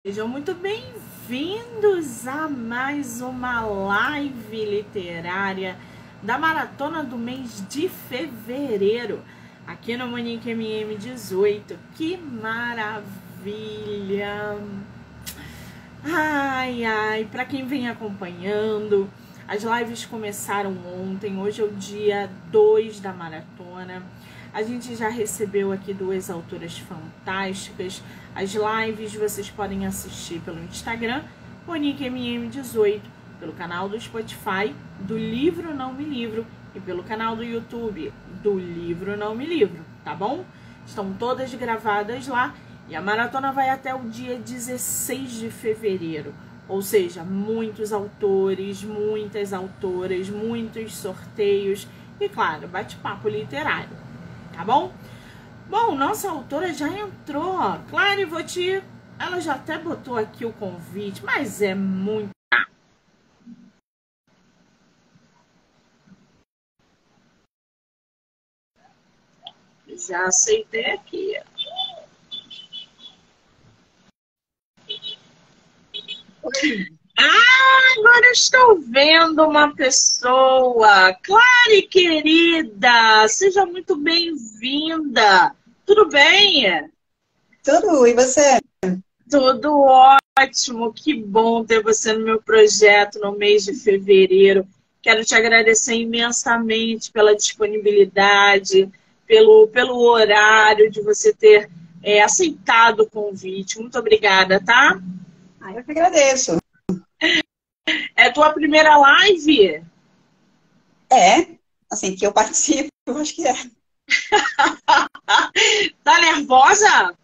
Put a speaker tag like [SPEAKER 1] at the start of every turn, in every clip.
[SPEAKER 1] Sejam muito bem-vindos a mais uma live literária da maratona do mês de fevereiro, aqui no Monique MM18. Que maravilha! Ai, para quem vem acompanhando, as lives começaram ontem, hoje é o dia 2 da maratona. A gente já recebeu aqui 2 autoras fantásticas. As lives vocês podem assistir pelo Instagram, MoniqueMM18, pelo canal do Spotify, do Livro Não Me Livro, e pelo canal do YouTube, do Livro Não Me Livro, tá bom? Estão todas gravadas lá, e a maratona vai até o dia 16 de fevereiro. Ou seja, muitos autores, muitas autoras, muitos sorteios e, claro, bate-papo literário, tá bom? Bom, nossa autora já entrou, Clary Voti, ela já até botou aqui o convite, mas é muito... Já aceitei aqui. Agora estou vendo uma pessoa. Clary, querida, seja muito bem-vinda. Tudo bem?
[SPEAKER 2] Tudo, e você?
[SPEAKER 1] Tudo ótimo, que bom ter você no meu projeto no mês de fevereiro. Quero te agradecer imensamente pela disponibilidade, pelo horário de você ter aceitado o convite. Muito obrigada, tá?
[SPEAKER 2] Eu que agradeço.
[SPEAKER 1] É tua primeira live?
[SPEAKER 2] Assim, que eu participo, eu acho que é.
[SPEAKER 1] Tá nervosa?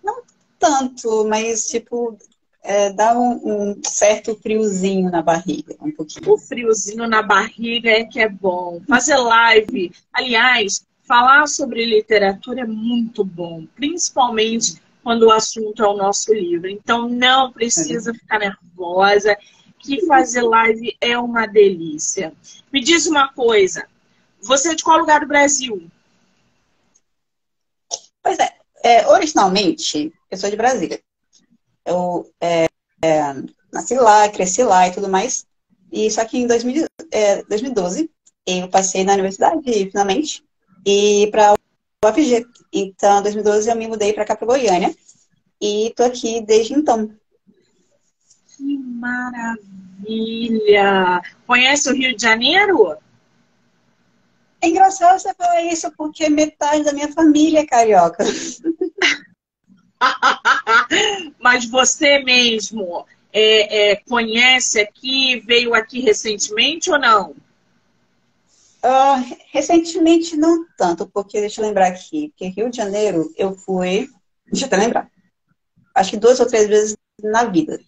[SPEAKER 2] Não tanto, mas, tipo, dá um certo friozinho na barriga, um pouquinho.
[SPEAKER 1] O friozinho na barriga é que é bom. Fazer live, aliás, falar sobre literatura é muito bom, principalmente quando o assunto é o nosso livro. Então, não precisa ficar nervosa, que fazer live é uma delícia. Me diz uma coisa, você é de qual lugar do Brasil?
[SPEAKER 2] Pois originalmente, eu sou de Brasília. Eu nasci lá, cresci lá e tudo mais. E só que em 2012, eu passei na universidade, finalmente, e para o UFG. Então, em 2012, eu me mudei para cá, para Goiânia. E tô aqui desde então.
[SPEAKER 1] Que maravilha! Conhece o Rio de Janeiro?
[SPEAKER 2] É engraçado você falar isso, porque metade da minha família é carioca.
[SPEAKER 1] Mas você mesmo conhece aqui, veio aqui recentemente ou não?
[SPEAKER 2] Recentemente não tanto, porque deixa eu lembrar aqui, porque Rio de Janeiro eu fui, deixa eu até lembrar, acho que 2 ou 3 vezes na vida.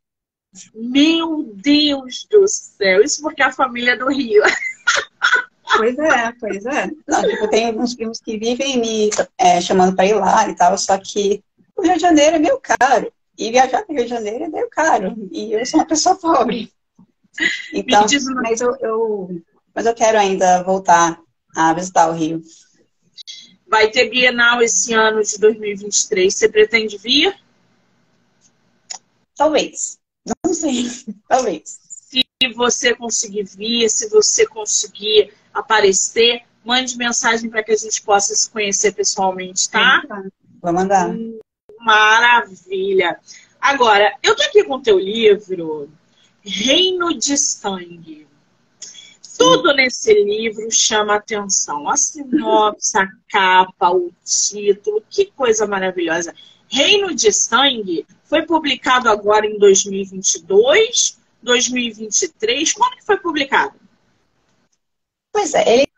[SPEAKER 1] Meu Deus do céu, isso porque a família é do Rio.
[SPEAKER 2] Pois é. Não, tipo, tem uns primos que vivem me chamando para ir lá e tal, só que o Rio de Janeiro é meio caro. E viajar para o Rio de Janeiro é meio caro. E eu sou uma pessoa pobre. Então, mas eu quero ainda voltar a visitar o Rio.
[SPEAKER 1] Vai ter Bienal esse ano de 2023. Você pretende vir?
[SPEAKER 2] Talvez. Não sei. Talvez.
[SPEAKER 1] Se você conseguir vir, se você conseguir aparecer, mande mensagem para que a gente possa se conhecer pessoalmente, tá?
[SPEAKER 2] Vou mandar.
[SPEAKER 1] Maravilha. Agora, eu tô aqui com o teu livro, Reino de Sangue. Tudo nesse livro chama atenção. A sinopse, a capa, o título, que coisa maravilhosa. Reino de Sangue foi publicado agora em 2022, 2023. Quando que foi publicado?
[SPEAKER 2] Pois é, ele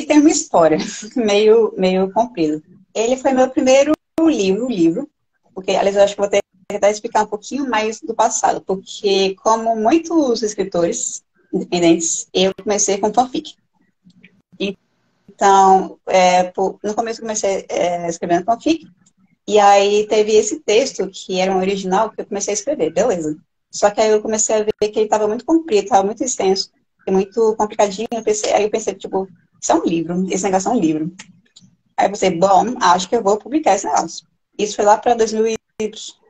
[SPEAKER 2] tem uma história meio comprida. Ele foi meu primeiro livro, porque, aliás, eu acho que vou tentar explicar um pouquinho mais do passado, porque, como muitos escritores independentes, eu comecei com fanfic. Então, no começo eu comecei escrevendo fanfic, e aí teve esse texto, que era um original, que eu comecei a escrever, beleza. Só que aí eu comecei a ver que ele estava muito comprido, estava muito extenso, e muito complicadinho. Aí eu pensei, tipo, isso é um livro, esse negócio é um livro. Aí eu pensei, bom, acho que eu vou publicar esse negócio. Isso foi lá para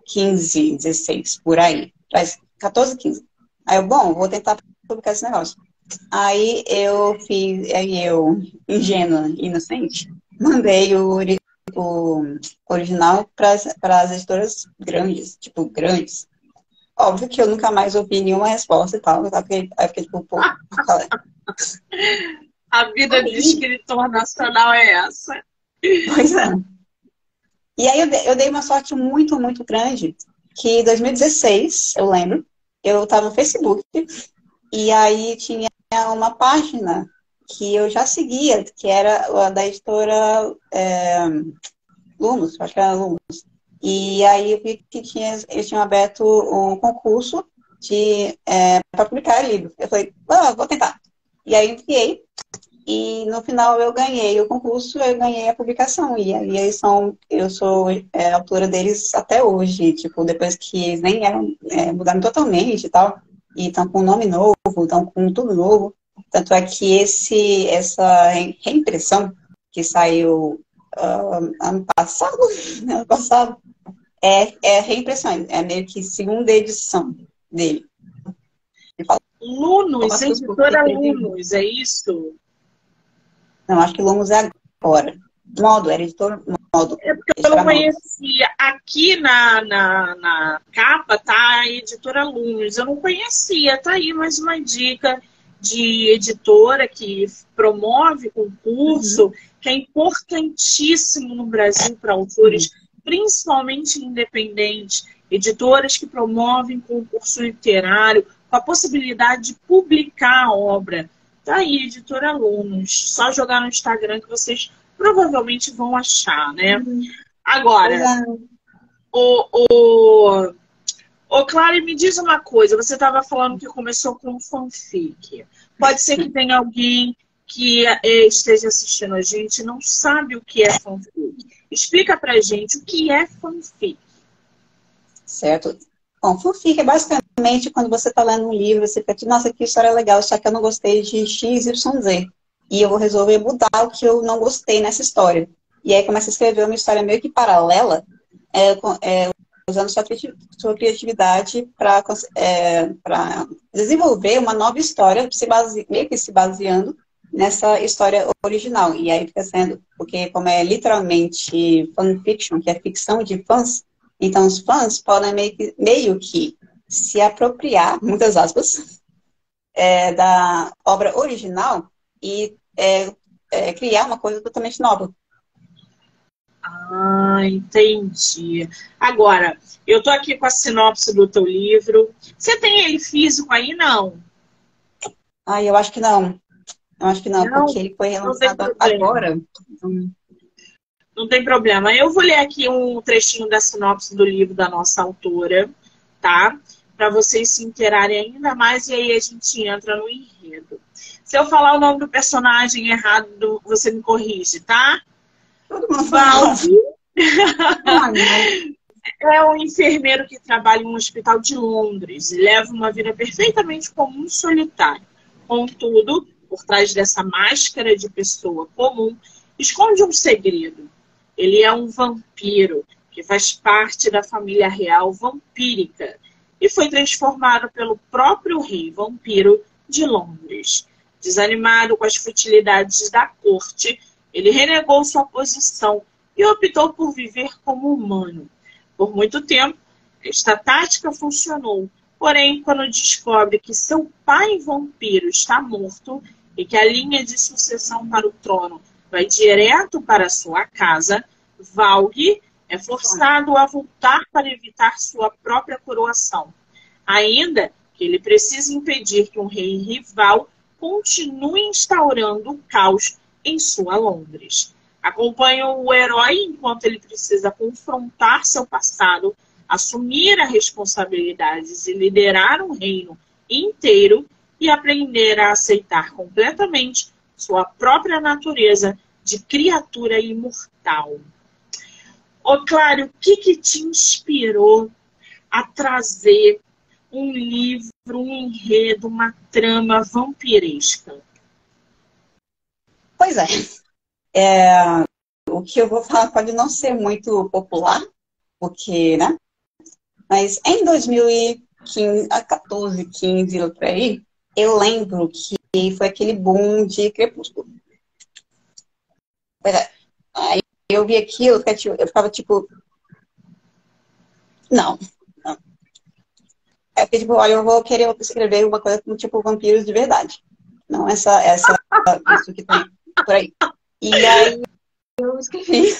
[SPEAKER 2] 15, 16, por aí. Faz 14, 15. Aí eu, bom, vou tentar publicar esse negócio. Aí eu, ingênua, inocente, mandei o original para as editoras grandes, tipo, grandes. Óbvio que eu nunca mais ouvi nenhuma resposta e tal, aí eu fiquei tipo, pô,
[SPEAKER 1] A vida de escritor nacional é essa.
[SPEAKER 2] pois é. E aí eu dei uma sorte muito, muito grande, que em 2016, eu lembro, eu estava no Facebook, e aí tinha uma página que eu já seguia, que era a da editora Lumos, acho que era Lumos. E aí eu vi que eles tinham aberto um concurso para publicar livro. Eu falei, vou tentar. E aí enviei, e no final eu ganhei o concurso, eu ganhei a publicação. E aí eu sou autora deles até hoje, tipo, depois que eles nem eram, mudaram totalmente e tal, e estão com um nome novo, estão com tudo novo. Tanto é que essa reimpressão que saiu ano passado, é reimpressão, é meio que segunda edição dele.
[SPEAKER 1] Lunos, editora Lunos, é isso?
[SPEAKER 2] Não, acho que Lumos é agora. Modo, era editor Modo.
[SPEAKER 1] É porque eu não conhecia. Aqui na capa tá a editora Lunos. Eu não conhecia. Tá aí mais uma dica de editora que promove concurso, que é importantíssimo no Brasil para autores, principalmente independentes. Editoras que promovem concurso literário com a possibilidade de publicar a obra. Tá aí, editora Alunos. Só jogar no Instagram que vocês provavelmente vão achar, né? Agora, ô Clara, me diz uma coisa. Você estava falando que começou com fanfic. Pode ser que tenha alguém que esteja assistindo a gente e não sabe o que é fanfic. Explica pra gente o que é fanfic.
[SPEAKER 2] Certo. Bom, fanfic é basicamente quando você está lendo um livro, você fica tipo, nossa, que história legal, só que eu não gostei de X, Y, Z. E eu vou resolver mudar o que eu não gostei nessa história. E aí começa a escrever uma história meio que paralela, usando sua criatividade para desenvolver uma nova história, meio que se baseando nessa história original. E aí fica sendo, porque como é literalmente fanfiction, que é ficção de fãs, então os fãs podem meio que se apropriar, muitas aspas, da obra original e criar uma coisa totalmente nova.
[SPEAKER 1] Ah, entendi. Agora, eu tô aqui com a sinopse do teu livro. Você tem ele físico aí, não?
[SPEAKER 2] Ah, eu acho que não. Eu acho que não,
[SPEAKER 1] Não,
[SPEAKER 2] porque ele foi relançado agora.
[SPEAKER 1] Não tem problema. Eu vou ler aqui um trechinho da sinopse do livro da nossa autora, tá? Para vocês se interarem ainda mais e aí a gente entra no enredo. Se eu falar o nome do personagem errado, você me corrige, tá? Valdi é um enfermeiro que trabalha em um hospital de Londres e leva uma vida perfeitamente comum e solitária. Contudo, por trás dessa máscara de pessoa comum, esconde um segredo. Ele é um vampiro que faz parte da família real vampírica e foi transformado pelo próprio rei vampiro de Londres. Desanimado com as futilidades da corte, ele renegou sua posição e optou por viver como humano. Por muito tempo, esta tática funcionou. Porém, quando descobre que seu pai vampiro está morto e que a linha de sucessão para o trono vai direto para sua casa, Valg é forçado a voltar para evitar sua própria coroação. Ainda que ele precise impedir que um rei rival continue instaurando o caos em sua Londres. Acompanha o herói enquanto ele precisa confrontar seu passado, assumir as responsabilidades de liderar um reino inteiro e aprender a aceitar completamente sua própria natureza de criatura imortal. Ô, Clara, o que te inspirou a trazer um livro, um enredo, uma trama vampiresca?
[SPEAKER 2] Pois o que eu vou falar pode não ser muito popular, porque, né? Mas em 2015, 14, 15, por aí, eu lembro que foi aquele boom de Crepúsculo. Pois é. Aí eu vi aquilo, eu ficava tipo, não, não. É porque, tipo, olha, eu vou querer escrever uma coisa como, tipo, vampiros de verdade. Não isso que tem por aí. E aí eu escrevi.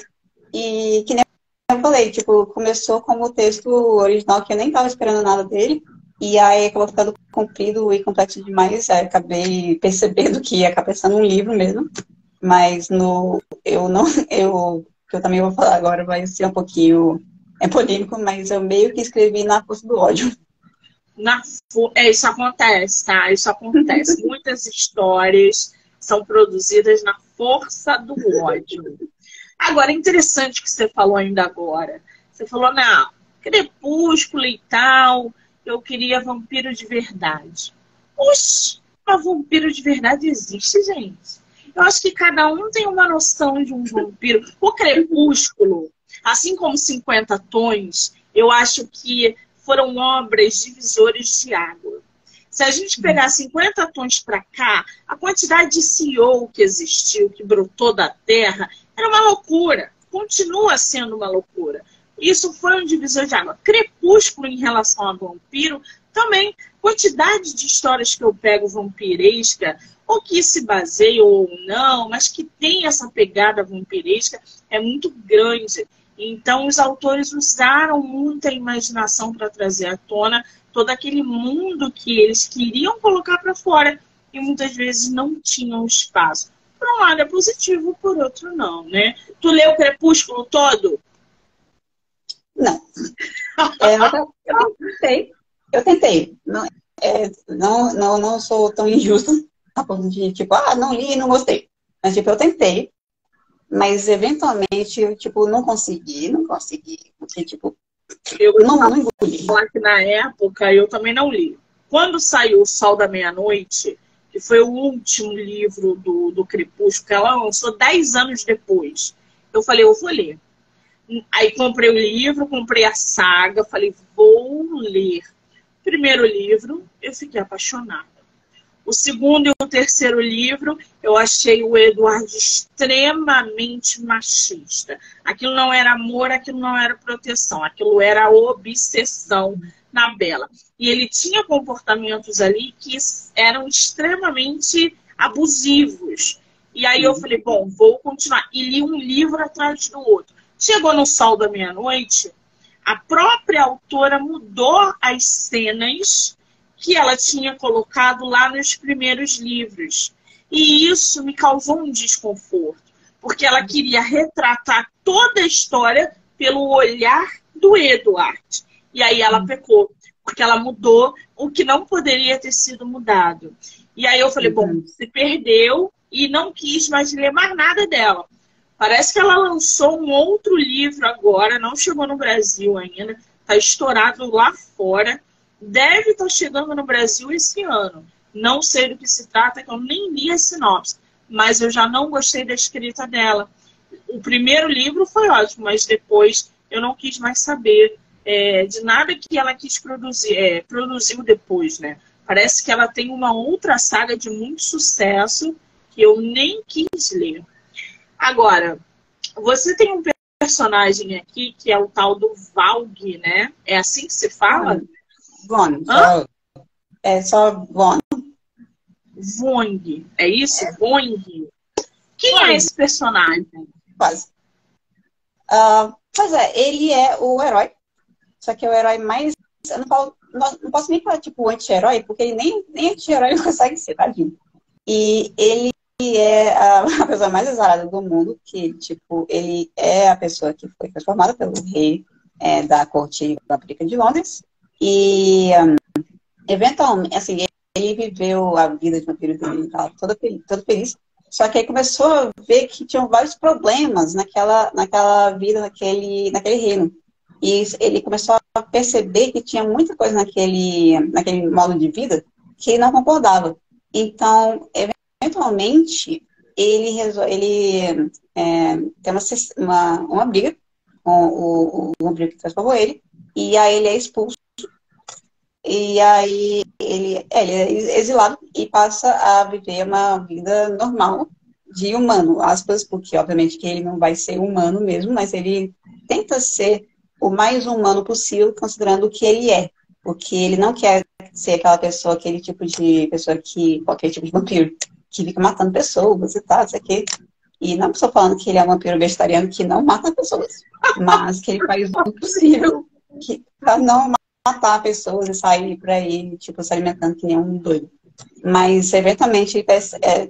[SPEAKER 2] E que nem eu falei, tipo, começou como texto original, que eu nem tava esperando nada dele. E aí acabou ficando comprido e complexo demais. Aí acabei percebendo que ia acabar sendo um livro mesmo. Mas eu não, que eu também vou falar agora, vai ser um pouquinho polêmico, mas eu meio que escrevi na força do ódio.
[SPEAKER 1] Isso acontece, tá? Isso acontece. Muitas histórias são produzidas na força do ódio. Agora, interessante que você falou ainda agora. Você falou, não, Crepúsculo e tal, eu queria vampiro de verdade. Oxi, mas vampiro de verdade existe, gente. Eu acho que cada um tem uma noção de um vampiro. O Crepúsculo, assim como 50 Tons, eu acho que foram obras divisores de água. Se a gente pegar 50 tons para cá, a quantidade de CEO que existiu, que brotou da terra, era uma loucura. Continua sendo uma loucura. Isso foi um divisor de água. Crepúsculo em relação a vampiro, também. Quantidade de histórias que eu pego vampiresca, ou que se baseiam ou não, mas que tem essa pegada vampiresca, é muito grande. Então, os autores usaram muita imaginação para trazer à tona todo aquele mundo que eles queriam colocar para fora e muitas vezes não tinham espaço. Por um lado é positivo, por outro não, né? Tu leu o Crepúsculo todo?
[SPEAKER 2] Não. Eu tentei. Eu tentei. Não sou tão injusta a ponto de, tipo, não li e não gostei. Mas, tipo, eu tentei. Mas, eventualmente, eu, tipo, não consegui. Porque, tipo,
[SPEAKER 1] Eu
[SPEAKER 2] não engoli.
[SPEAKER 1] falar que na época eu também não li. Quando saiu O Sol da Meia-Noite, que foi o último livro do Crepúsculo, que ela lançou 10 anos depois, eu falei, eu vou ler. Aí comprei o livro, comprei a saga, falei, vou ler. Primeiro livro, eu fiquei apaixonada. O segundo e o terceiro livro, eu achei o Edward extremamente machista. Aquilo não era amor, aquilo não era proteção, aquilo era obsessão na Bella. E ele tinha comportamentos ali que eram extremamente abusivos. E aí eu falei, bom, vou continuar. E li um livro atrás do outro. Chegou no Sol da Meia-Noite, a própria autora mudou as cenas que ela tinha colocado lá nos primeiros livros. E isso me causou um desconforto, porque ela queria retratar toda a história pelo olhar do Edward. E aí ela pecou, porque ela mudou o que não poderia ter sido mudado. E aí eu falei, bom, se perdeu e não quis mais ler mais nada dela. Parece que ela lançou um outro livro agora, não chegou no Brasil ainda, está estourado lá fora. Deve estar chegando no Brasil esse ano. Não sei do que se trata, que eu nem li a sinopse. Mas eu já não gostei da escrita dela. O primeiro livro foi ótimo, mas depois eu não quis mais saber de nada que ela quis produzir. Produziu depois, né? Parece que ela tem uma outra saga de muito sucesso que eu nem quis ler. Agora, você tem um personagem aqui que é o tal do Valg, né? É assim que se fala?
[SPEAKER 2] Von. É só Von.
[SPEAKER 1] Voing. É isso? Voing. Quem é esse personagem?
[SPEAKER 2] Quase. Pois é, ele é o herói. Só que é o herói mais... Eu não posso nem falar, tipo, anti-herói, porque ele nem anti-herói não consegue ser, tadinho. E ele é a pessoa mais exalada do mundo, que, tipo, ele é a pessoa que foi transformada pelo rei da corte vampírica de Londres. E, eventualmente, assim, ele viveu a vida de vampiro dele, todo feliz. Só que aí começou a ver que tinham vários problemas naquela vida, naquele reino. E ele começou a perceber que tinha muita coisa naquele modo de vida que ele não concordava. Então, eventualmente, ele tem uma briga com o vampiro que transformou ele. e aí ele é expulso, e aí ele é exilado e passa a viver uma vida normal de humano, aspas, porque obviamente que ele não vai ser humano mesmo, mas ele tenta ser o mais humano possível, considerando o que ele é, porque ele não quer ser aquela pessoa, aquele tipo de pessoa que, qualquer tipo de vampiro, que fica matando pessoas e tal, isso aqui. E não estou falando que ele é um vampiro vegetariano que não mata pessoas, mas que ele faz o possível para não matar pessoas e sair por aí, tipo, se alimentando que nem um doido. Mas, eventualmente,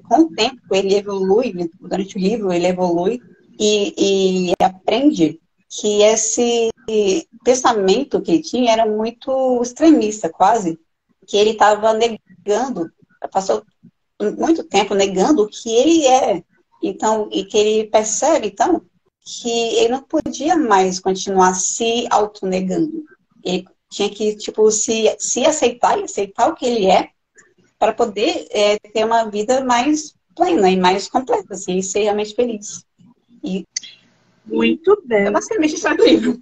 [SPEAKER 2] com o tempo, ele evolui, durante o livro, ele evolui e aprende que esse pensamento que ele tinha era muito extremista, quase, que ele estava negando, passou muito tempo negando o que ele é. Então, e que ele percebe, então, que ele não podia mais continuar se autonegando. Ele tinha que, tipo, se aceitar e aceitar o que ele é para poder ter uma vida mais plena e mais completa, assim, e ser realmente feliz.
[SPEAKER 1] Muito bem.
[SPEAKER 2] É basicamente isso do livro.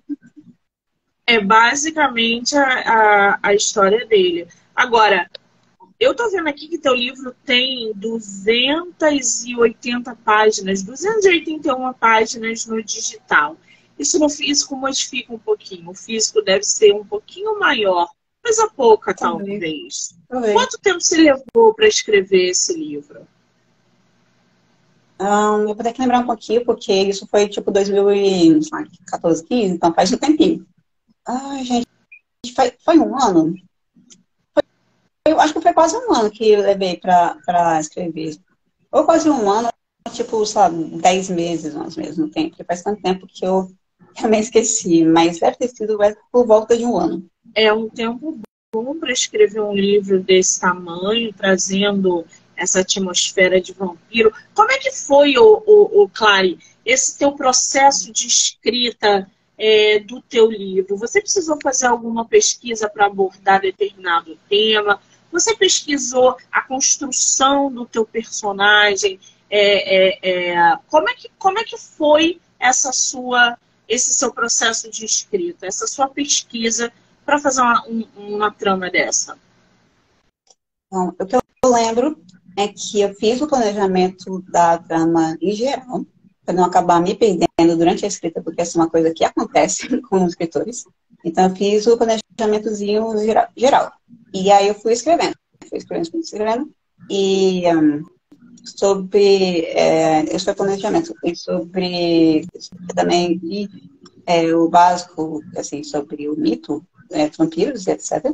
[SPEAKER 1] É basicamente a história dele. Agora, eu tô vendo aqui que teu livro tem 280 páginas, 281 páginas no digital. Isso no físico modifica um pouquinho. O físico deve ser um pouquinho maior, coisa pouca, talvez. Quanto tempo você levou para escrever esse livro?
[SPEAKER 2] Eu vou ter que lembrar um pouquinho, porque isso foi tipo 2014, 15, então faz um tempinho. Ai, gente, foi um ano? Eu acho que foi quase um ano que eu levei para escrever. Ou quase um ano, tipo, sabe, 10 meses, mais ou menos, no tempo. Porque faz tanto tempo que eu realmente esqueci, mas deve ter sido por volta de um ano.
[SPEAKER 1] É um tempo bom para escrever um livro desse tamanho, trazendo essa atmosfera de vampiro. Como é que foi, Clary, esse teu processo de escrita do teu livro? Você precisou fazer alguma pesquisa para abordar determinado tema? Você pesquisou a construção do teu personagem? Como é que foi esse seu processo de escrita, essa sua pesquisa para fazer uma trama dessa?
[SPEAKER 2] Então, o que eu lembro é que eu fiz o planejamento da trama em geral, para não acabar me perdendo durante a escrita, porque essa é uma coisa que acontece com os escritores. Então, eu fiz o planejamentozinho geral. E aí eu fui escrevendo. E sobre... esse foi o planejamento. E sobre... também o básico, assim, sobre o mito, vampiros, etc.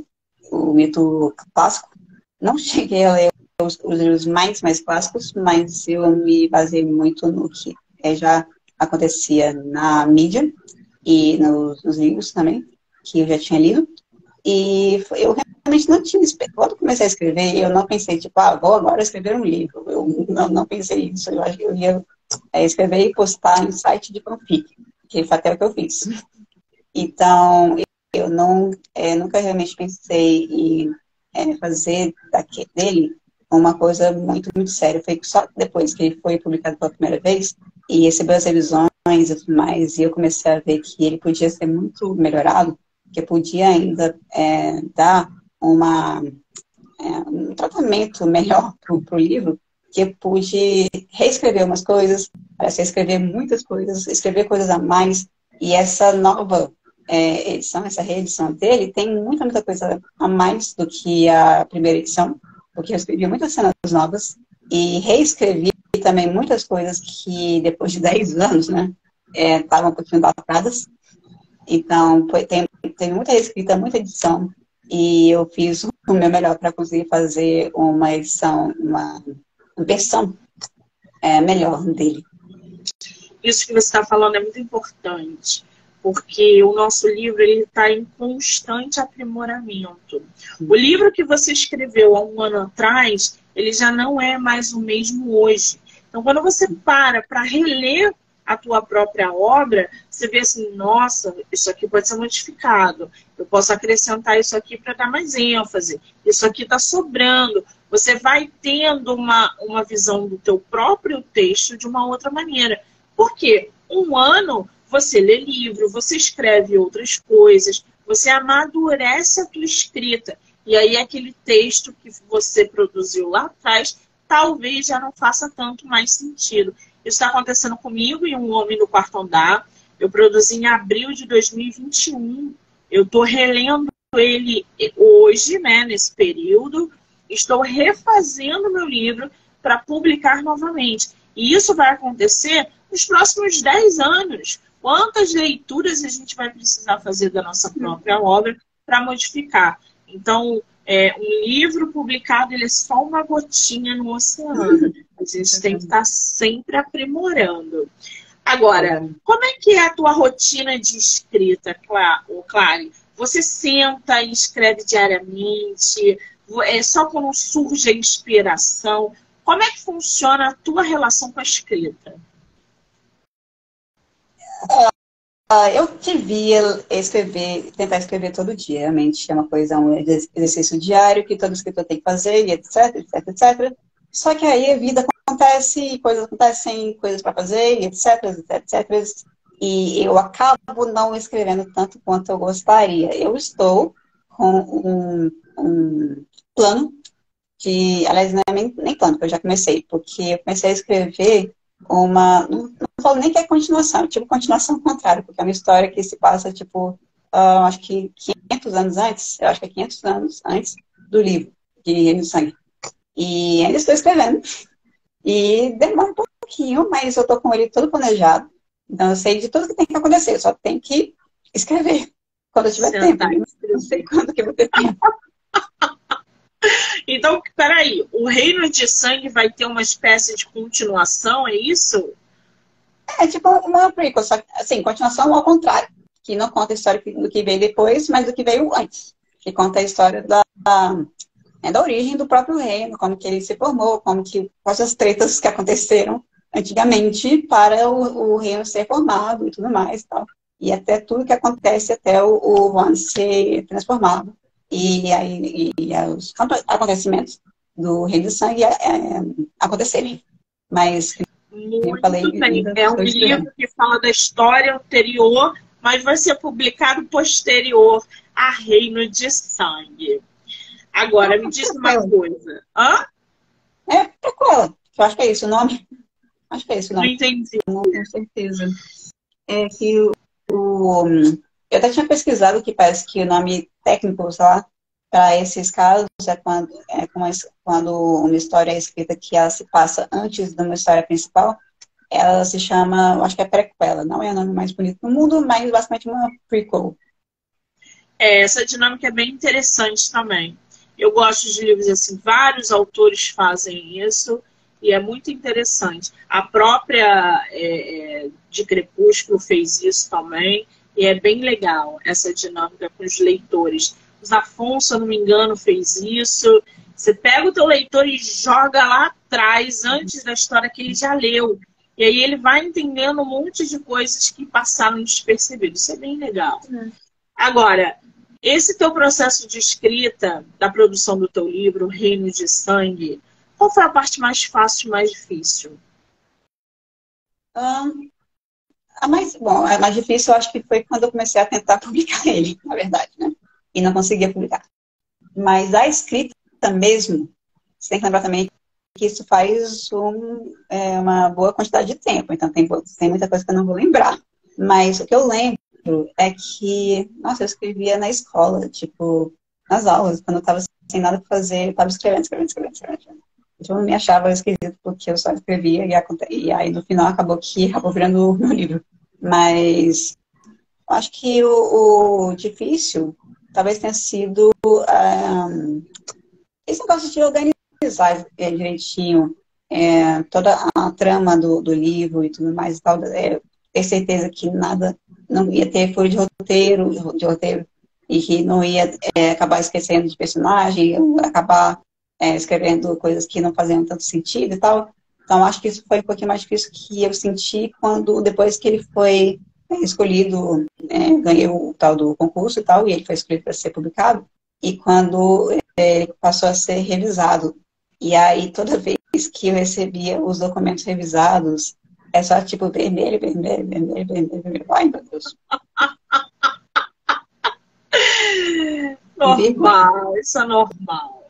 [SPEAKER 2] O mito clássico. Não cheguei a ler os livros mais clássicos, mas eu me baseei muito no que já acontecia na mídia e nos livros também, que eu já tinha lido. E eu realmente não tinha... Quando comecei a escrever, eu não pensei, tipo, vou agora escrever um livro. Eu não pensei nisso. Eu acho que eu ia escrever e postar em site de fanfic, que foi até o que eu fiz. Então, eu nunca realmente pensei em fazer dele uma coisa muito séria. Foi só depois que ele foi publicado pela primeira vez e recebeu as revisões e tudo mais, e eu comecei a ver que ele podia ser muito melhorado, que podia ainda dar um tratamento melhor para o livro, que eu pude reescrever umas coisas, reescrever muitas coisas, escrever coisas a mais, e essa nova edição, essa reedição dele, tem muita coisa a mais do que a primeira edição, porque eu escrevi muitas cenas novas e reescrevi também muitas coisas que depois de 10 anos, né, estavam um pouquinho datadas. Então, tem muita reescrita, muita edição, e eu fiz o meu melhor para conseguir fazer uma edição, uma versão melhor dele.
[SPEAKER 1] Isso que você está falando é muito importante, porque o nosso livro está em constante aprimoramento. O livro que você escreveu há um ano atrás, ele já não é mais o mesmo hoje. Então, quando você para reler a tua própria obra, você vê assim, nossa, isso aqui pode ser modificado. Eu posso acrescentar isso aqui para dar mais ênfase. Isso aqui está sobrando. Você vai tendo uma visão do teu próprio texto de uma outra maneira. Por quê? Um ano você lê livro, você escreve outras coisas, você amadurece a tua escrita. E aí aquele texto que você produziu lá atrás, talvez já não faça tanto mais sentido. Isso está acontecendo comigo e Um Homem no Quarto Andar. Eu produzi em abril de 2021. Eu estou relendo ele hoje, né, nesse período. Estou refazendo meu livro para publicar novamente. E isso vai acontecer nos próximos 10 anos. Quantas leituras a gente vai precisar fazer da nossa própria obra para modificar? Então, um livro publicado, ele é só uma gotinha no oceano. A gente tem que estar sempre aprimorando. Agora, como é que é a tua rotina de escrita, Clary? Você senta e escreve diariamente? É só quando surge a inspiração? Como é que funciona a tua relação com a escrita?
[SPEAKER 2] Eu devia tentar escrever todo dia. Realmente é uma coisa, um exercício diário que todo escritor tem que fazer, e etc, etc, etc. Só que aí a vida acontece, coisas acontecem, coisas para fazer, e etc, etc, etc. E eu acabo não escrevendo tanto quanto eu gostaria. Eu estou com um plano de, aliás, não é nem plano, que eu já comecei, porque eu comecei a escrever não falo nem que é continuação, tipo continuação contrária, porque é uma história que se passa, tipo, acho que 500 anos antes, eu acho que é 500 anos antes do livro de Reino do Sangue. E ainda estou escrevendo. E demora um pouquinho, mas eu tô com ele todo planejado. Então eu sei de tudo que tem que acontecer, eu só tenho que escrever quando eu tiver tempo. Eu não sei quando que eu vou ter tempo.
[SPEAKER 1] Então, peraí, o Reino de Sangue vai ter uma espécie de continuação, é isso?
[SPEAKER 2] É tipo uma prequel, só que, assim, continuação ao contrário, que não conta a história do que veio depois, mas do que veio antes. Que conta a história da origem do próprio reino, como que ele se formou, quais as tretas que aconteceram antigamente para o reino ser formado e tudo mais. Tal. E até tudo que acontece até o Juan ser transformado. E aí os acontecimentos do Reino do Sangue acontecerem. Mas, eu falei,
[SPEAKER 1] muito bem. É um livro que fala da história anterior, mas vai ser publicado posterior a Reino de Sangue. Agora, me diz uma coisa. Hã?
[SPEAKER 2] É prequela. Eu acho que é isso o nome. Acho que é isso o nome.
[SPEAKER 1] Não entendi.
[SPEAKER 2] Não tenho certeza. É que eu até tinha pesquisado que parece que o nome técnico, sei lá, para esses casos quando uma história é escrita que ela se passa antes de uma história principal, ela se chama, eu acho que é prequela, não é o nome mais bonito do mundo, mas basicamente uma prequel.
[SPEAKER 1] Essa dinâmica é bem interessante também. Eu gosto de livros assim, vários autores fazem isso e é muito interessante. A própria de Crepúsculo fez isso também e é bem legal essa dinâmica com os leitores. O Zafon, se eu não me engano, fez isso. Você pega o teu leitor e joga lá atrás, antes da história que ele já leu. E aí ele vai entendendo um monte de coisas que passaram despercebidas. Isso é bem legal. Agora, esse teu processo de escrita, da produção do teu livro, Reino de Sangue, qual foi a parte mais fácil e mais difícil?
[SPEAKER 2] A mais difícil eu acho que foi quando eu comecei a tentar publicar ele, na verdade, né? E não conseguia publicar. Mas a escrita mesmo, você tem que lembrar também que isso faz uma boa quantidade de tempo. Então tem muita coisa que eu não vou lembrar. Mas o que eu lembro é que, nossa, eu escrevia na escola, tipo, nas aulas, quando eu estava sem nada para fazer, eu estava escrevendo. Então eu me achava esquisito porque eu só escrevia e aí no final acabou virando o meu livro. Mas eu acho que o difícil talvez tenha sido esse negócio de organizar direitinho toda a trama do livro e tudo mais e tal, ter certeza que nada, não ia ter furo de roteiro e que não ia acabar esquecendo de personagem, acabar escrevendo coisas que não faziam tanto sentido e tal. Então, acho que isso foi um pouquinho mais difícil que eu senti depois que ele foi escolhido, ganhei o tal do concurso e tal, e ele foi escolhido para ser publicado, e quando ele passou a ser revisado. E aí, toda vez que eu recebia os documentos revisados, é só tipo vermelho, vermelho, vermelho, vermelho, vermelho. Ai, meu Deus.
[SPEAKER 1] Normal, isso é normal.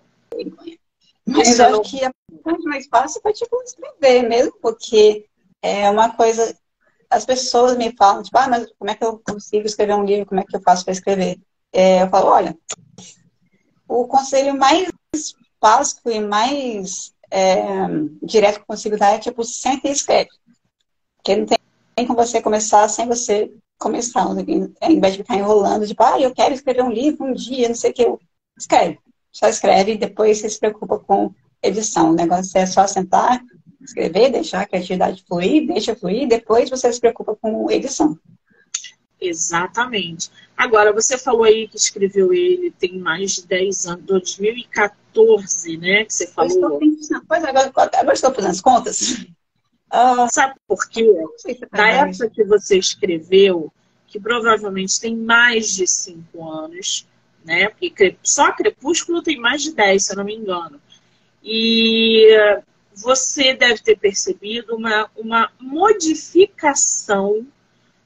[SPEAKER 2] Mas
[SPEAKER 1] Isso
[SPEAKER 2] eu
[SPEAKER 1] é
[SPEAKER 2] acho que a parte mais fácil foi, tipo, escrever mesmo, porque é uma coisa... As pessoas me falam, tipo, mas como é que eu consigo escrever um livro? Como é que eu faço para escrever? Eu falo, olha, o conselho mais básico e mais direto que eu consigo dar é, tipo, senta e escreve. Porque não tem como você começar sem você começar. Em vez de ficar enrolando, tipo, eu quero escrever um livro um dia, não sei o que. Escreve. Só escreve e depois você se preocupa com edição. O negócio é só sentar, escrever, deixar a criatividade fluir, deixa fluir, depois você se preocupa com edição.
[SPEAKER 1] Exatamente. Agora, você falou aí que escreveu ele tem mais de 10 anos, 2014, né? Que você falou.
[SPEAKER 2] Agora estou fazendo as contas.
[SPEAKER 1] Sabe por quê?
[SPEAKER 2] Não sei se
[SPEAKER 1] Da
[SPEAKER 2] mais.
[SPEAKER 1] época que você escreveu, que provavelmente tem mais de 5 anos, né? Porque só Crepúsculo tem mais de 10, se eu não me engano. E você deve ter percebido uma modificação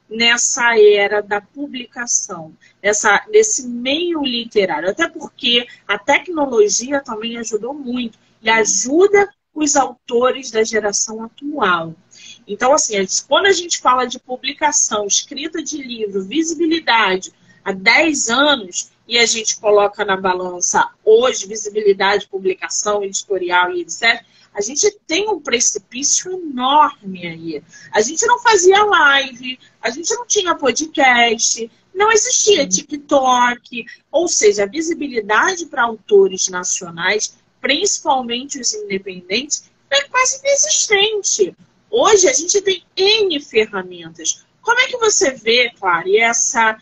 [SPEAKER 1] nessa era da publicação, nesse meio literário. Até porque a tecnologia também ajudou muito e ajuda os autores da geração atual. Então, assim, quando a gente fala de publicação, escrita de livro, visibilidade, há 10 anos, e a gente coloca na balança hoje, visibilidade, publicação, editorial e etc., a gente tem um precipício enorme aí. A gente não fazia live, a gente não tinha podcast, não existia TikTok. Ou seja, a visibilidade para autores nacionais, principalmente os independentes, é quase inexistente. Hoje a gente tem N ferramentas. Como é que você vê, Clary, essa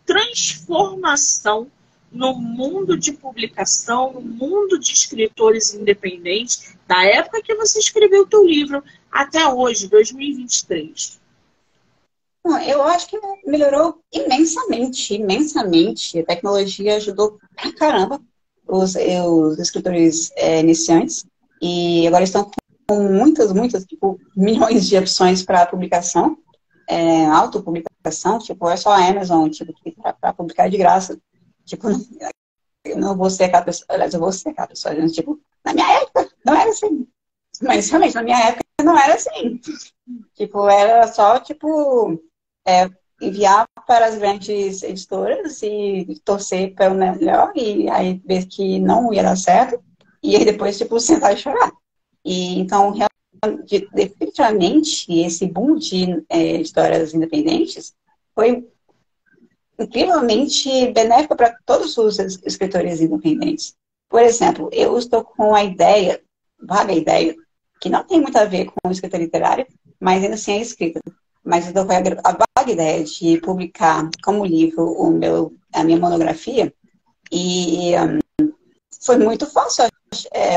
[SPEAKER 1] transformação no mundo de publicação, no mundo de escritores independentes, da época que você escreveu o teu livro até hoje, 2023?
[SPEAKER 2] Bom, eu acho que melhorou imensamente, imensamente. A tecnologia ajudou pra caramba os escritores iniciantes. E agora estão com muitas, tipo, milhões de opções para publicação, autopublicação, tipo, é só a Amazon, tipo, para publicar de graça. Tipo, eu não vou ser aquela pessoa, aliás, eu vou ser aquela pessoa, tipo, na minha época não era assim. Mas realmente, na minha época não era assim. Tipo, era só, tipo, enviar para as grandes editoras e torcer para o melhor, e aí ver que não ia dar certo, e aí depois, tipo, sentar e chorar. E então, definitivamente, esse boom de editoras independentes foi incrivelmente benéfico para todos os escritores independentes. Por exemplo, eu estou com a ideia, vaga ideia, que não tem muito a ver com escrita literária, mas ainda assim é escrita. Mas eu estou com a vaga ideia de publicar como livro a minha monografia, e foi muito fácil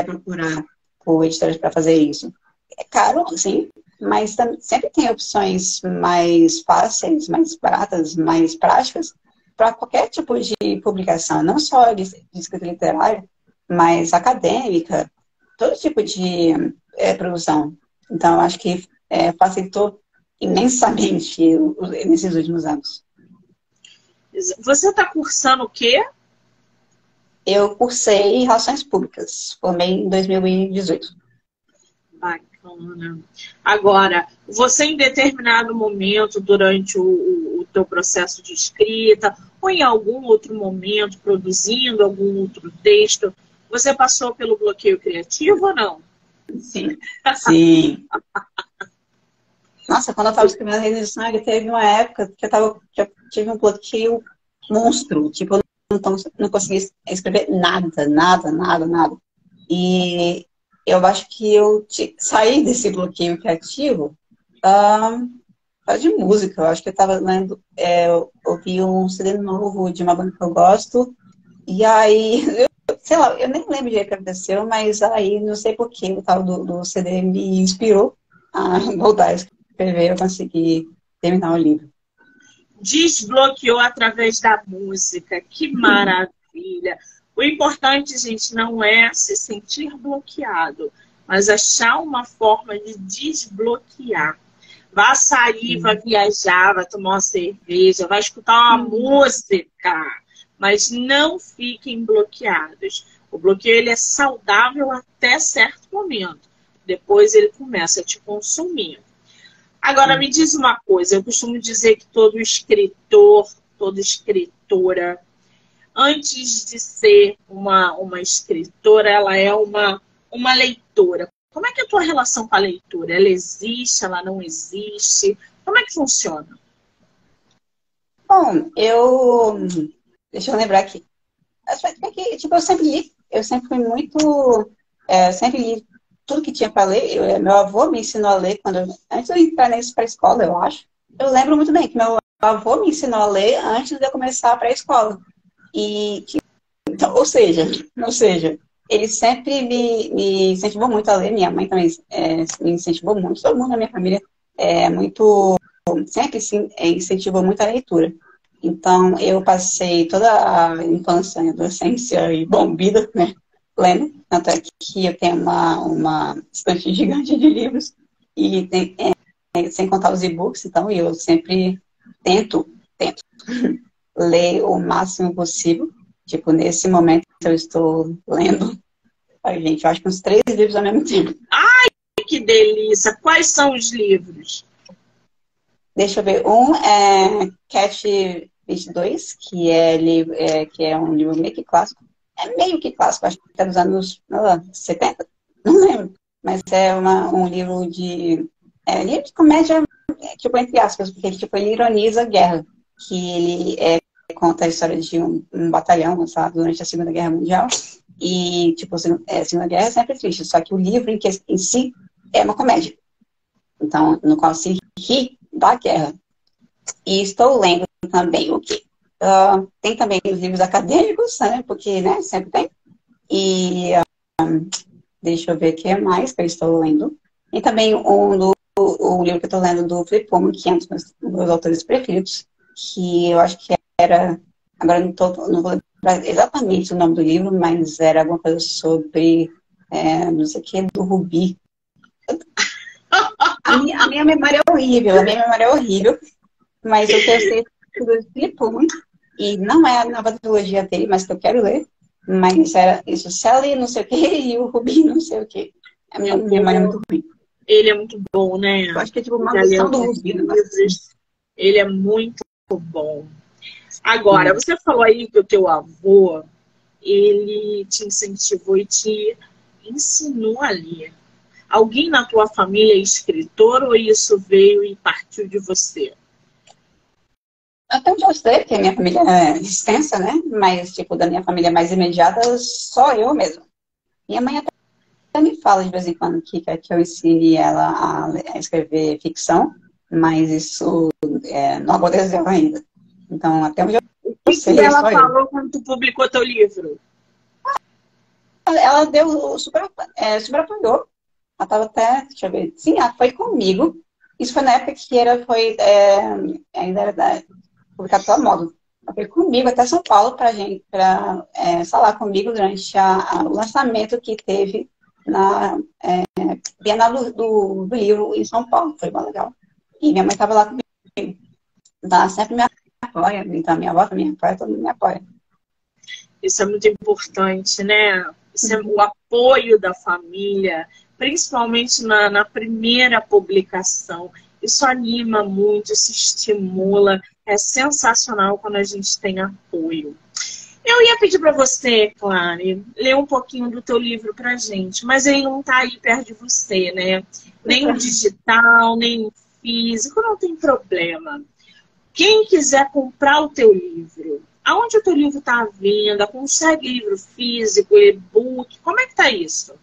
[SPEAKER 2] procurar por editores para fazer isso. É caro, sim, mas sempre tem opções mais fáceis, mais baratas, mais práticas para qualquer tipo de publicação, não só de escrita literária, mas acadêmica, todo tipo de produção. Então, acho que facilitou imensamente nesses últimos anos.
[SPEAKER 1] Você está cursando o quê?
[SPEAKER 2] Eu cursei Relações Públicas, formei em 2018.
[SPEAKER 1] Bacana. Agora, você em determinado momento, durante o teu processo de escrita, ou em algum outro momento, produzindo algum outro texto, você passou pelo bloqueio criativo ou não?
[SPEAKER 2] Sim. Sim. Nossa, quando eu estava escrevendo a Reis de Sangue, teve uma época que eu tive um bloqueio monstro. Tipo, eu não conseguia escrever nada. E eu acho que eu saí desse bloqueio criativo de música. Eu acho que eu estava lendo, eu ouvi um CD novo de uma banda que eu gosto, e aí, sei lá, eu nem lembro de que aconteceu, mas aí, não sei porquê, o tal do CD me inspirou a voltar a escrever, eu consegui terminar o livro.
[SPEAKER 1] Desbloqueou através da música, que maravilha! O importante, gente, não é se sentir bloqueado, mas achar uma forma de desbloquear. Vai sair, vai viajar, vai tomar uma cerveja, vai escutar uma música, mas não fiquem bloqueados. O bloqueio ele é saudável até certo momento. Depois ele começa a te consumir. Agora, me diz uma coisa. Eu costumo dizer que todo escritor, toda escritora, antes de ser uma escritora, ela é uma leitora. Como é que é a tua relação com a leitura? Ela existe, ela não existe? Como é que funciona?
[SPEAKER 2] Bom, deixa eu lembrar aqui. Acho que, tipo, eu sempre li, eu sempre fui muito, sempre li tudo que tinha para ler. Meu avô me ensinou a ler antes de eu entrar para a escola, eu acho. Eu lembro muito bem que meu avô me ensinou a ler antes de eu começar para a escola. Então, ou seja, ele sempre me incentivou muito a ler. Minha mãe também me incentivou muito. Todo mundo na minha família sempre incentivou muito a leitura. Então, eu passei toda a infância, adolescência e bombida, né, lendo. Tanto é que eu tenho uma estante gigante de livros, e sem contar os e-books, então eu sempre tento ler o máximo possível. Tipo, nesse momento eu estou lendo, ai, gente, eu acho que uns 3 livros ao mesmo tempo.
[SPEAKER 1] Que delícia! Quais são os livros?
[SPEAKER 2] Deixa eu ver. Um é Cat 22, que é um livro meio que clássico. É meio que clássico, acho que é dos anos 70, não lembro. Mas é um livro livro de comédia, tipo, entre aspas, porque tipo, ele ironiza a guerra. Que ele conta a história de um batalhão, sabe, durante a Segunda Guerra Mundial. E, tipo, a Segunda Guerra é sempre triste, só que o livro em si é uma comédia. Então, no qual se ri da guerra. E estou lendo também o quê? Tem também os livros acadêmicos, né? Porque, né, sempre tem. E deixa eu ver o que mais que eu estou lendo. E também o livro que eu estou lendo do Philip Pullman, que é um dos meus autores preferidos, que eu acho que era... Agora não vou lembrar exatamente o nome do livro, mas era alguma coisa sobre... não sei o que, do Rubi. A minha memória é horrível, mas o que eu sei é do Philip Pullman, e não é a nova trilogia dele, mas que eu quero ler, mas era isso, Sally não sei o que, e o Rubi não sei o que. A minha memória é muito ruim.
[SPEAKER 1] Ele é muito bom, né?
[SPEAKER 2] Eu acho que é tipo uma lição do Rubi.
[SPEAKER 1] Ele é muito bom. Agora, você falou aí que o teu avô, ele te incentivou e te ensinou a ler. Alguém na tua família é escritor ou isso veio e partiu de você?
[SPEAKER 2] Até onde eu sei, que a minha família é extensa, né? Mas, tipo, da minha família mais imediata, só eu mesmo. Minha mãe até me fala de vez em quando que quer que eu ensine ela a escrever ficção, mas isso não aconteceu ainda. Então, até onde eu sei,
[SPEAKER 1] que ela
[SPEAKER 2] só
[SPEAKER 1] falou
[SPEAKER 2] eu.
[SPEAKER 1] quando tu publicou teu livro?
[SPEAKER 2] Ela deu super apoiou. Ela tava até, deixa eu ver, sim, ela foi comigo. Isso foi na época que ainda era publicado pela Modo. Ela foi comigo até São Paulo para falar comigo durante o lançamento que teve na Bienal do Livro em São Paulo. Foi bem legal. E minha mãe estava lá comigo. Então, ela sempre me apoia. Então, minha avó também me apoia, todo mundo me apoia.
[SPEAKER 1] Isso é muito importante, né? Isso é o apoio da família, principalmente na primeira publicação. Isso anima muito, isso estimula. É sensacional quando a gente tem apoio. Eu ia pedir para você, Clary, ler um pouquinho do teu livro para gente, mas ele não está aí perto de você, né? Nem o digital, nem o físico, não tem problema. Quem quiser comprar o teu livro, aonde o teu livro está à venda? Consegue livro físico, e-book? Como é que tá isso?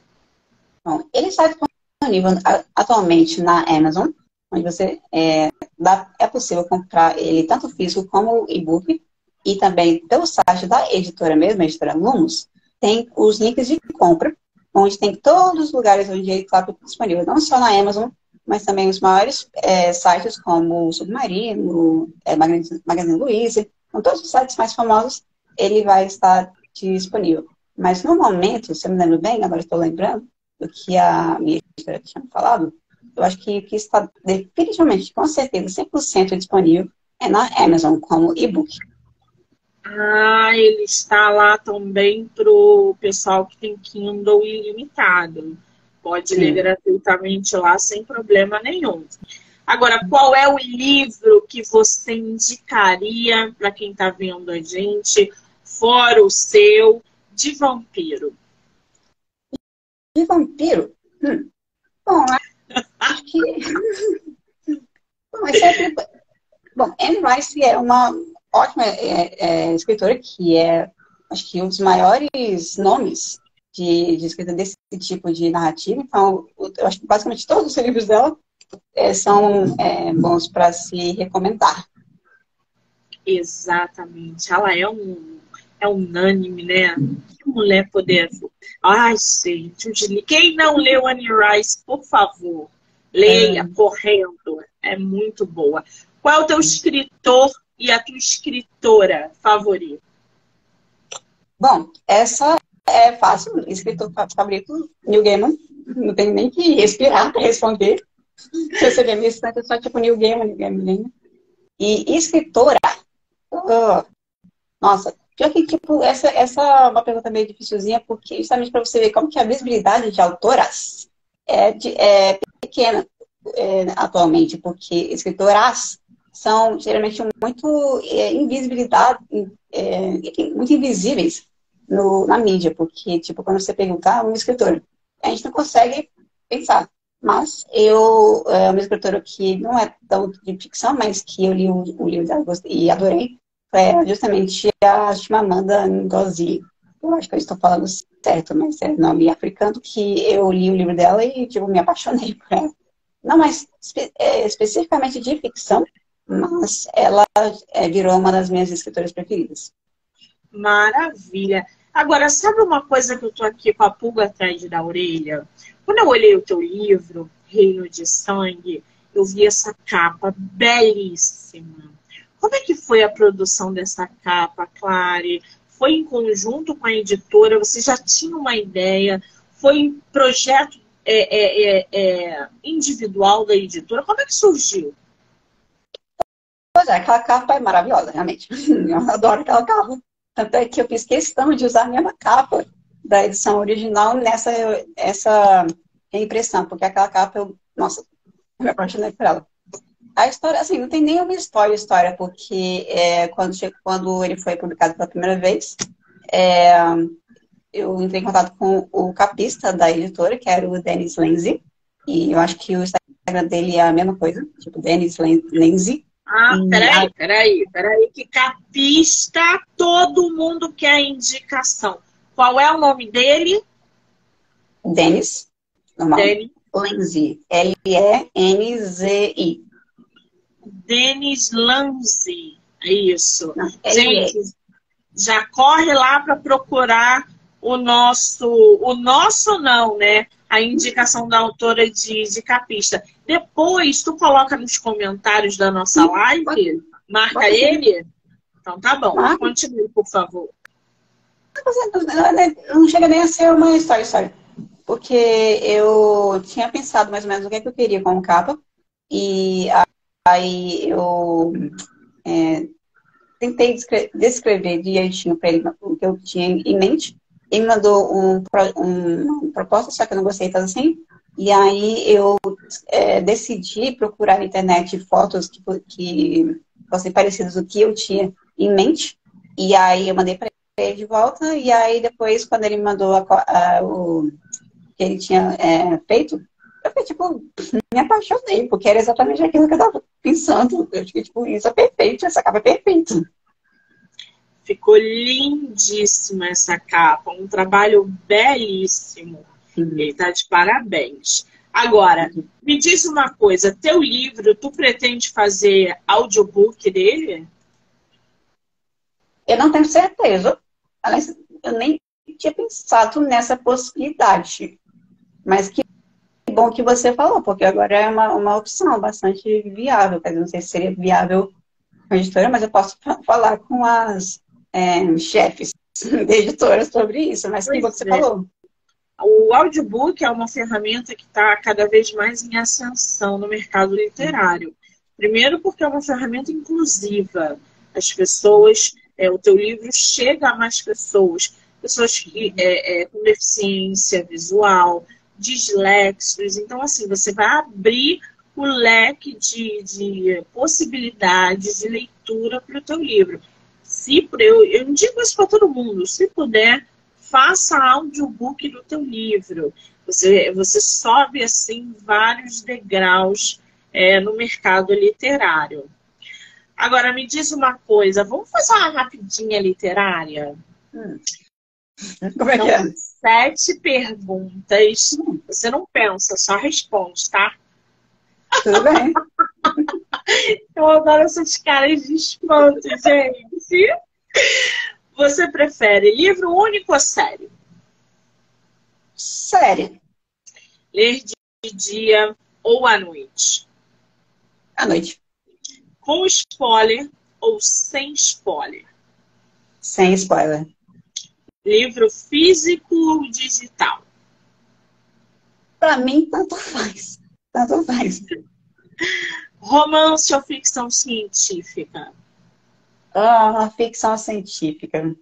[SPEAKER 2] Bom, ele está disponível atualmente na Amazon, onde é possível comprar ele tanto físico como e-book. E também pelo site da editora mesmo, a editora Lumos, tem os links de compra, onde tem todos os lugares onde ele está disponível, não só na Amazon, mas também os maiores sites como o Submarino, Magazine Luiza, com todos os sites mais famosos, ele vai estar disponível. Mas no momento, se eu me lembro bem, agora estou lembrando do que a minha editora tinha falado, eu acho que o que está definitivamente, com certeza, 100% disponível é na Amazon como e-book.
[SPEAKER 1] Ah, ele está lá também para o pessoal que tem Kindle ilimitado. Pode ler
[SPEAKER 2] Sim.
[SPEAKER 1] gratuitamente lá sem problema nenhum. Agora, qual é o livro que você indicaria para quem está vendo a gente, fora o seu, de vampiro?
[SPEAKER 2] De vampiro? Bom, acho que. Bom, é sempre. Bom, Anne Rice é uma ótima escritora, que é, acho que, um dos maiores nomes de escrita desse tipo de narrativa. Então, eu acho que basicamente todos os livros dela são bons para se recomendar.
[SPEAKER 1] Exatamente. Ela é unânime, né? Que mulher poderosa. Ai, gente, quem não leu Anne Rice, por favor, leia
[SPEAKER 2] É,
[SPEAKER 1] correndo. É muito boa. Qual é o teu escritor e a tua escritora favorita?
[SPEAKER 2] bom, essa é fácil. Escritor favorito, Neil Gaiman. Não tem nem que respirar para responder. Se você ver minha estante, é só tipo Neil Gaiman, Neil Gaiman. E escritora, oh, nossa, pior que, tipo, essa é uma pergunta meio dificilzinha, porque justamente para você ver como que a visibilidade de autoras é pequena atualmente, porque escritoras são geralmente muito muito invisíveis na mídia, porque, tipo, quando você perguntar um escritor, a gente não consegue pensar. Mas uma escritora que não é tão de ficção, mas que eu li o livro dela e adorei, é justamente a Chimamanda Ngozi. Eu acho que eu estou falando certo, mas é nome africano, que eu li o livro dela e, tipo, me apaixonei por ela. Não mais especificamente de ficção, mas ela virou uma das minhas escritoras preferidas.
[SPEAKER 1] Maravilha. Agora, sabe uma coisa que eu tô aqui com a pulga atrás da orelha? Quando eu olhei o teu livro, Reino de Sangue, eu vi essa capa belíssima. Como é que foi a produção dessa capa, Clary? Foi em conjunto com a editora? Você já tinha uma ideia? Foi em projeto individual da editora? Como é que surgiu?
[SPEAKER 2] Pois é, aquela capa é maravilhosa, realmente. Eu adoro aquela capa. Tanto é que eu fiz questão de usar a mesma capa da edição original nessa essa reimpressão, porque aquela capa, nossa, eu me apaixonei por ela. A história, assim, não tem nenhuma história, porque quando ele foi publicado pela primeira vez, é, eu entrei em contato com o capista da editora, que era o Dennis Lenzi, e eu acho que o Instagram dele é a mesma coisa, tipo, Dennis Lenzi.
[SPEAKER 1] Ah,
[SPEAKER 2] E
[SPEAKER 1] peraí, que capista, todo mundo quer indicação. Qual é o nome dele?
[SPEAKER 2] Dennis, normal,
[SPEAKER 1] Denis,
[SPEAKER 2] Lenzi, Lenzi.
[SPEAKER 1] Denis Lanzi. É isso.
[SPEAKER 2] Não,
[SPEAKER 1] Gente,
[SPEAKER 2] L-E.
[SPEAKER 1] já corre lá para procurar o nosso não, né? A indicação da autora de Capista. Depois, tu coloca nos comentários da nossa
[SPEAKER 2] Sim,
[SPEAKER 1] live, marca
[SPEAKER 2] bota sim.
[SPEAKER 1] ele. Então tá bom.
[SPEAKER 2] Mas
[SPEAKER 1] Continue, por favor.
[SPEAKER 2] não chega nem a ser uma história. Porque eu tinha pensado mais ou menos o que é que eu queria com o capa. E aí eu tentei descrever direitinho para ele o que eu tinha em mente. Ele mandou uma proposta, só que eu não gostei tanto assim. E aí eu decidi procurar na internet fotos que fossem parecidas com o que eu tinha em mente. E aí eu mandei para ele de volta. E aí depois, quando ele me mandou o que ele tinha feito, eu fiquei, tipo, me apaixonei, porque era exatamente aquilo que eu estava pensando. Eu fiquei, tipo, isso é perfeito, essa capa é perfeita.
[SPEAKER 1] Ficou lindíssima essa capa, um trabalho belíssimo. Ele está de parabéns. Agora, me diz uma coisa, teu livro, tu pretende fazer audiobook dele?
[SPEAKER 2] Eu não tenho certeza. Aliás, eu nem tinha pensado nessa possibilidade. Mas que bom que você falou, porque agora é uma opção bastante viável. Quer dizer, não sei se seria viável com a editora, mas eu posso falar com as chefes da editora sobre isso. Mas que bom que
[SPEAKER 1] Pois
[SPEAKER 2] você
[SPEAKER 1] é.
[SPEAKER 2] falou.
[SPEAKER 1] O audiobook é uma ferramenta que está cada vez mais em ascensão no mercado literário. Primeiro porque é uma ferramenta inclusiva. As pessoas o teu livro chega a mais pessoas, pessoas que, com deficiência visual, disléxicos. Então, assim, você vai abrir o leque de possibilidades de leitura para o teu livro. Eu indico isso para todo mundo. Se puder, faça audiobook do teu livro. Você sobe, assim, vários degraus no mercado literário. Agora, me diz uma coisa. Vamos fazer uma rapidinha literária?
[SPEAKER 2] Como é que é?
[SPEAKER 1] São 7 perguntas. Você não pensa, só responde, tá?
[SPEAKER 2] Tudo bem.
[SPEAKER 1] Eu adoro essas caras de espanto, gente. Você prefere livro único ou série?
[SPEAKER 2] Série.
[SPEAKER 1] Ler de dia ou à noite?
[SPEAKER 2] À noite.
[SPEAKER 1] Com spoiler ou sem spoiler?
[SPEAKER 2] Sem spoiler.
[SPEAKER 1] Livro físico ou digital?
[SPEAKER 2] Pra mim, tanto faz. Tanto faz.
[SPEAKER 1] Romance ou ficção científica?
[SPEAKER 2] Ah, ficção científica.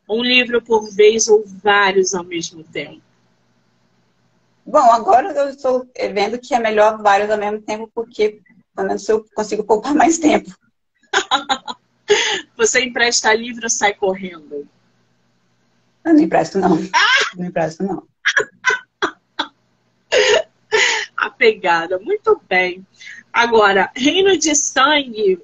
[SPEAKER 1] Um livro por vez ou vários ao mesmo tempo?
[SPEAKER 2] Bom, agora eu estou vendo que é melhor vários ao mesmo tempo, porque pelo menos eu consigo poupar mais tempo.
[SPEAKER 1] Você empresta livro ou sai correndo?
[SPEAKER 2] Eu não empresto, não. Não empresto, não.
[SPEAKER 1] A pegada, muito bem. Agora, Reino de Sangue,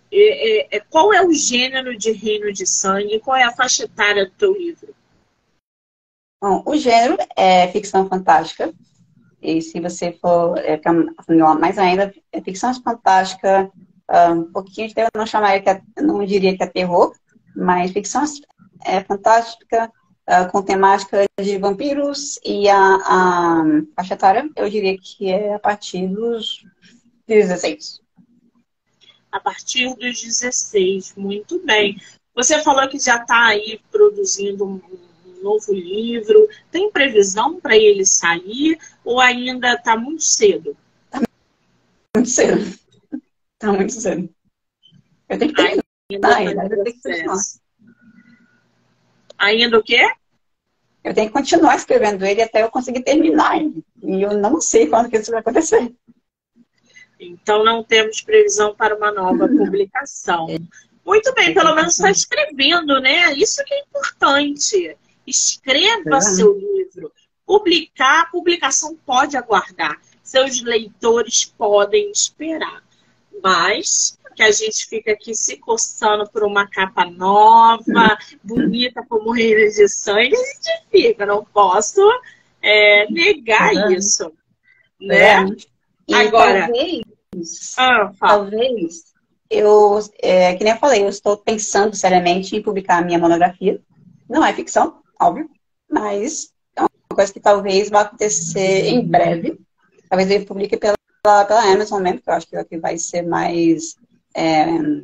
[SPEAKER 1] qual é o gênero de Reino de Sangue? Qual é a faixa etária do teu livro?
[SPEAKER 2] Bom, o gênero é ficção fantástica. E se você for para mais ainda, é ficção fantástica, um pouquinho de terror, não diria que é terror, mas ficção fantástica, com temática de vampiros, e a faixa etária, eu diria que é a partir dos 16.
[SPEAKER 1] A partir dos 16, muito bem. Você falou que já está aí produzindo um novo livro. Tem previsão para ele sair ou ainda está muito cedo?
[SPEAKER 2] Muito cedo. Está muito cedo. Eu tenho que terminar.
[SPEAKER 1] Ainda o quê?
[SPEAKER 2] Eu tenho que continuar escrevendo ele até eu conseguir terminar ele. E eu não sei quando que isso vai acontecer.
[SPEAKER 1] Então não temos previsão para uma nova publicação. Muito bem, pelo menos está escrevendo, né? Isso que é importante. Escreva seu livro. A publicação pode aguardar. Seus leitores podem esperar. Mas que a gente fica aqui se coçando por uma capa nova, bonita como Reino de Sangue, a gente fica. Não posso negar isso. Né?
[SPEAKER 2] E
[SPEAKER 1] agora,
[SPEAKER 2] talvez que nem eu falei, eu estou pensando seriamente em publicar a minha monografia. Não é ficção, óbvio, mas é uma coisa que talvez vá acontecer em breve. Talvez eu publique pela Amazon mesmo, que eu acho que é o que vai ser mais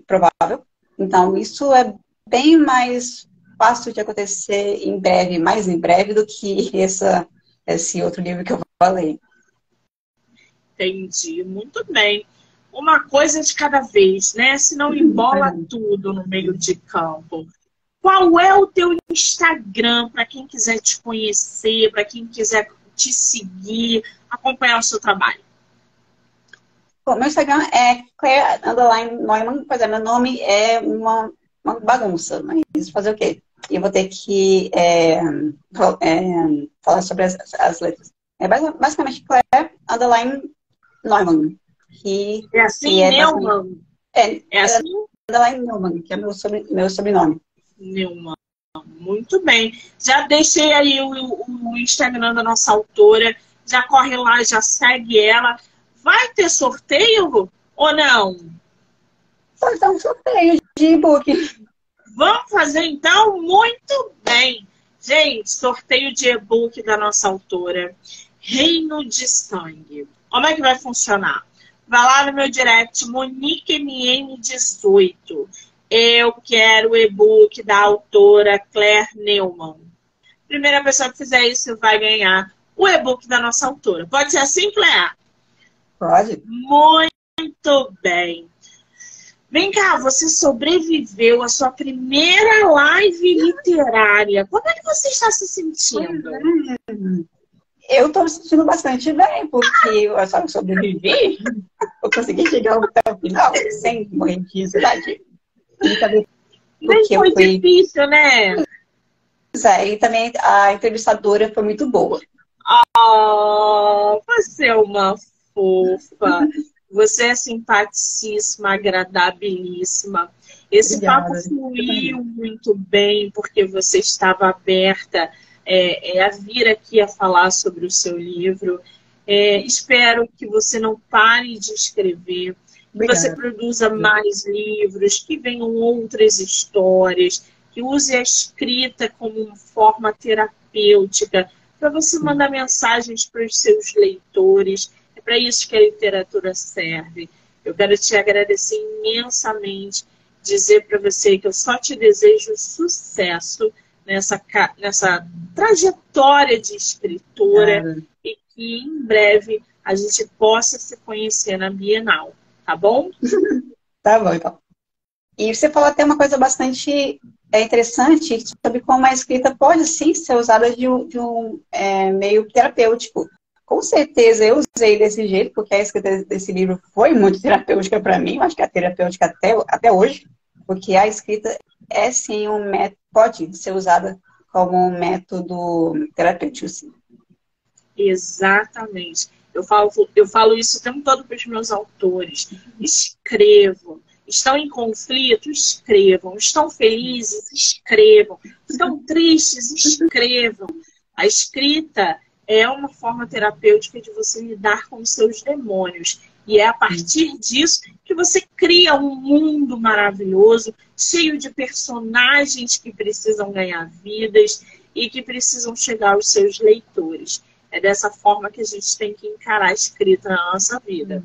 [SPEAKER 2] provável. Então, isso é bem mais fácil de acontecer em breve, mais em breve, do que esse outro livro que eu falei.
[SPEAKER 1] Entendi, muito bem. Uma coisa de cada vez, né? Senão embola tudo no meio de campo. Qual é o teu Instagram para quem quiser te conhecer, para quem quiser te seguir, acompanhar o seu trabalho?
[SPEAKER 2] Bom, meu Instagram é Claire_Neumann, pois é, meu nome é uma bagunça, mas fazer o quê? Eu vou ter que falar sobre as letras. É basicamente Claire_Neumann.
[SPEAKER 1] É assim, Neumann?
[SPEAKER 2] É assim? Neumann, que é meu sobrenome.
[SPEAKER 1] Neumann. Muito bem. Já deixei aí o Instagram da nossa autora. Já corre lá, já segue ela. Vai ter sorteio ou não?
[SPEAKER 2] Pode dar um sorteio de e-book.
[SPEAKER 1] Vamos fazer então? Muito bem. Gente, sorteio de e-book da nossa autora. Reino de Sangue. Como é que vai funcionar? Vai lá no meu direct, MoniqueMM18. Eu quero o e-book da autora Claire Neumann. Primeira pessoa que fizer isso vai ganhar o e-book da nossa autora. Pode ser assim, Claire?
[SPEAKER 2] Pode.
[SPEAKER 1] Muito bem. Vem cá, você sobreviveu à sua primeira live literária. Como é que você está se sentindo?
[SPEAKER 2] Eu estou me sentindo bastante bem, porque eu só sobrevivi, eu consegui chegar até o final sem morrer de ansiedade. E também
[SPEAKER 1] Nem
[SPEAKER 2] porque eu
[SPEAKER 1] foi
[SPEAKER 2] fui.
[SPEAKER 1] difícil, né?
[SPEAKER 2] E também a entrevistadora foi muito boa.
[SPEAKER 1] Oh, você é uma fofa. Você é simpaticíssima, agradabilíssima. Esse papo
[SPEAKER 2] Obrigada.
[SPEAKER 1] fluiu muito bem porque você estava aberta a vir aqui a falar sobre o seu livro. Espero que você não pare de escrever, que você
[SPEAKER 2] Obrigada.
[SPEAKER 1] produza mais livros, que venham outras histórias, que use a escrita como uma forma terapêutica para você mandar mensagens para os seus leitores. É para isso que a literatura serve. Eu quero te agradecer imensamente, dizer para você que eu só te desejo sucesso nessa trajetória de escritora
[SPEAKER 2] Obrigada.
[SPEAKER 1] e que em breve a gente possa se conhecer na Bienal, tá bom?
[SPEAKER 2] Tá bom, então. E você falou até uma coisa bastante interessante sobre como a escrita pode, sim, ser usada de um meio terapêutico. Com certeza eu usei desse jeito, porque a escrita desse livro foi muito terapêutica para mim, eu acho que é terapêutica até hoje, porque a escrita é, sim, um método, pode ser usada como um método terapêutico, sim.
[SPEAKER 1] Exatamente. Eu falo isso o tempo todo para os meus autores. Escrevam. Estão em conflito? Escrevam. Estão felizes? Escrevam. Estão tristes? Escrevam. A escrita é uma forma terapêutica de você lidar com os seus demônios. E é a partir disso que você cria um mundo maravilhoso, cheio de personagens que precisam ganhar vidas e que precisam chegar aos seus leitores. É dessa forma que a gente tem que encarar a escrita na nossa vida.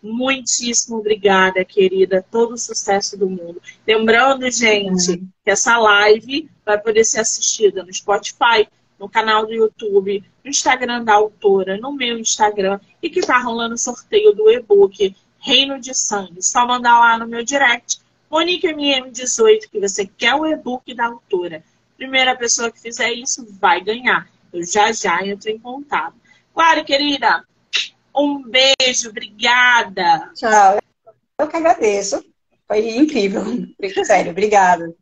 [SPEAKER 1] Muitíssimo obrigada, querida. Todo o sucesso do mundo. Lembrando, gente, que essa live vai poder ser assistida no Spotify, no canal do YouTube, no Instagram da autora, no meu Instagram, e que tá rolando o sorteio do e-book Reino de Sangue. Só mandar lá no meu direct, MoniqueMM18, que você quer o e-book da autora. Primeira pessoa que fizer isso vai ganhar. Eu já entro em contato. Claro, querida, um beijo, obrigada.
[SPEAKER 2] Tchau. Eu que agradeço. Foi incrível. Sério, obrigada.